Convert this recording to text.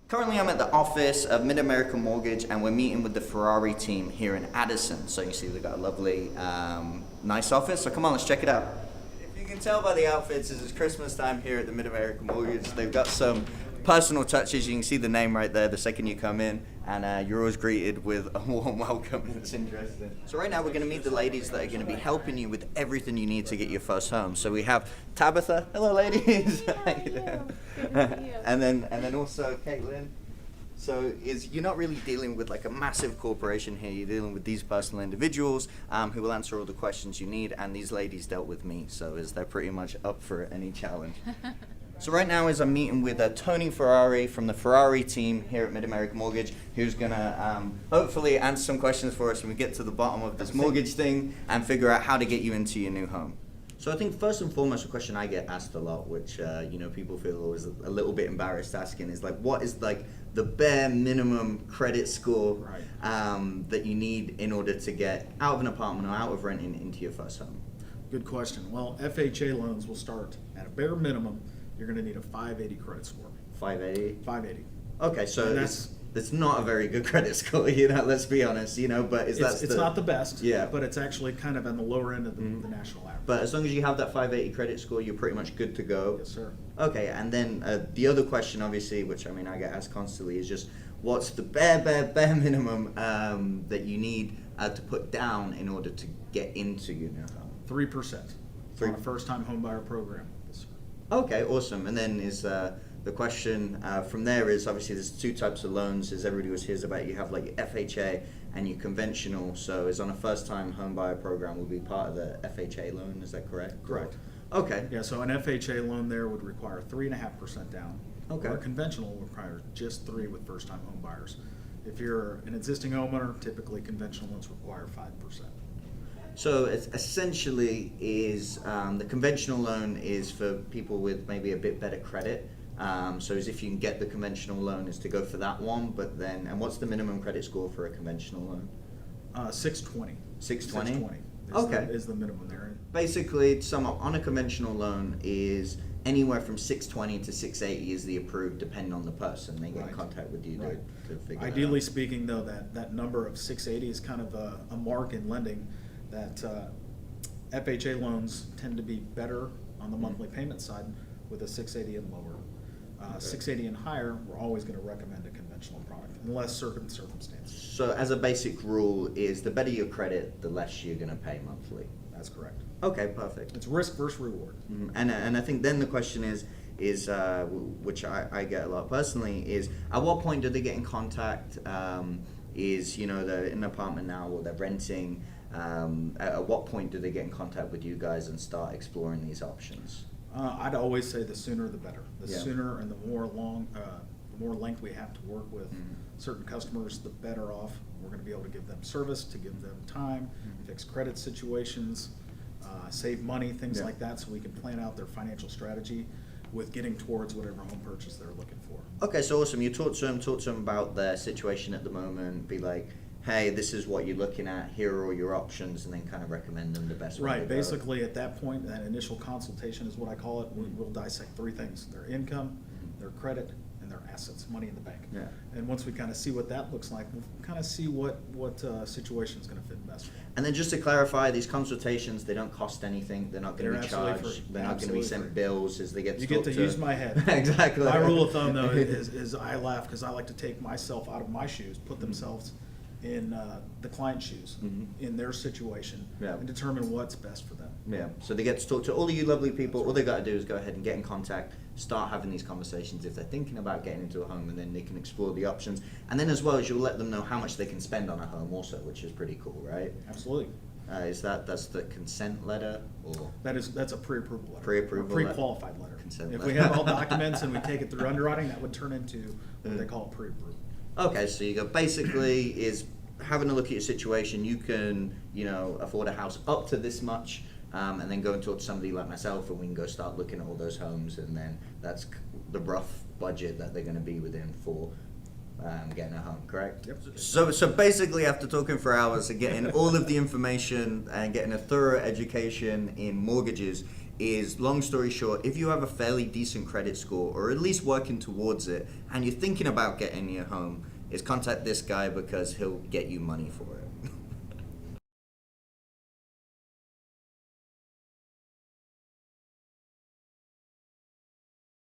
Currently, I'm at the office of Mid-America Mortgage, and we're meeting with the Ferrari team here in Addison. So you see they've got a lovely, nice office. So come on, let's check it out. If you can tell by the outfits, this is Christmas time here at the Mid-America Mortgage. They've got some personal touches. You can see the name right there the second you come in, and you're always greeted with a warm welcome. It's interesting. So right now we're going to meet the ladies that are going to be helping you with everything you need to get your first home. So we have Tabitha. Hello, ladies. How you doing? And then also Caitlin. So you're not really dealing with like a massive corporation here. You're dealing with these personal individuals who will answer all the questions you need. And these ladies dealt with me, so they're pretty much up for any challenge. So right now I'm meeting with Tony Ferrari from the Ferrari team here at Mid-America Mortgage, who's going to hopefully answer some questions for us when we get to the bottom of this mortgage thing and figure out how to get you into your new home. So I think first and foremost, a question I get asked a lot, which people feel always a little bit embarrassed asking, is like, what is like the bare minimum credit score that you need in order to get out of an apartment or out of renting into your first home? Good question. Well, FHA loans will start at a bare minimum. You're going to need a 580 credit score. 580? 580. Okay, so it's not a very good credit score, let's be honest, but it's not the best, yeah, but it's actually kind of on the lower end of the national average. But as long as you have that 580 credit score, you're pretty much good to go. Yes, sir. Okay, and then the other question, obviously, which I get asked constantly, is just what's the bare minimum that you need to put down in order to get into your new home? 3% on a first-time home buyer program. Yes, sir. Okay, awesome. And then is the question from there is, obviously there's two types of loans, as everybody was hears about. You have like your FHA and your conventional. So is on a first-time home buyer program will be part of the FHA loan, is that correct? Correct. Okay. Yeah, so an FHA loan there would require 3.5% down. Okay. Or a conventional will require just 3% with first-time home buyers. If you're an existing homeowner, typically conventional loans require 5%. So it's essentially is the conventional loan is for people with maybe a bit better credit. So as if you can get the conventional loan is to go for that one, but then, and what's the minimum credit score for a conventional loan? 620. 620? Okay. Is the minimum there. Basically, to sum up, on a conventional loan is anywhere from 620 to 680 is the approved, depending on the person. They get in contact with you to figure it out. Ideally speaking, though, that number of 680 is kind of a mark in lending that FHA loans tend to be better on the monthly payment side with a 680 and lower. 680 and higher, we're always going to recommend a conventional product, unless certain circumstances. So as a basic rule is the better your credit, the less you're going to pay monthly. That's correct. Okay, perfect. It's risk versus reward. Mm-hmm. And I think then the question is which I get a lot personally, is at what point do they get in contact? Is they're in an apartment now or they're renting? At what point do they get in contact with you guys and start exploring these options? I'd always say the sooner the better. The sooner and the more length we have to work with certain customers, the better off we're going to be able to give them service, to give them time, fix credit situations, save money, things like that, so we can plan out their financial strategy with getting towards whatever home purchase they're looking for. Okay, so awesome. You talk to them about their situation at the moment, be like, hey, this is what you're looking at, here are all your options, and then kind of recommend them the best way to go. Basically at that point, that initial consultation is what I call it, we'll dissect three things: their income, their credit, and their assets, money in the bank. Yeah. And once we kind of see what that looks like, we'll kind of see what situation is going to fit best for them. And then just to clarify, these consultations, they don't cost anything, they're not going to be charged, free. They're not going to be sent bills as they get to You get to use my head. Exactly. My rule of thumb, though, is I laugh because I like to take myself out of my shoes, put themselves in the client's shoes, in their situation, and determine what's best for them. Yeah, so they get to talk to all of you lovely people. All they got to do is go ahead and get in contact, start having these conversations if they're thinking about getting into a home, and then they can explore the options. And then as well as you'll let them know how much they can spend on a home also, which is pretty cool, right? Absolutely. That's the consent letter, or that's a pre-approval letter. Pre-approval or pre-qualified letter. Consent if letter. we have all documents and we take it through underwriting, that would turn into what they call a pre-approval. Okay, so you go basically is having a look at your situation. You can, afford a house up to this much, and then go and talk to somebody like myself, and we can go start looking at all those homes, and then that's the rough budget that they're going to be within for getting a home, correct? Yep. So basically, after talking for hours and getting all of the information and getting a thorough education in mortgages, is, long story short, if you have a fairly decent credit score, or at least working towards it, and you're thinking about getting your home, is contact this guy because he'll get you money for it.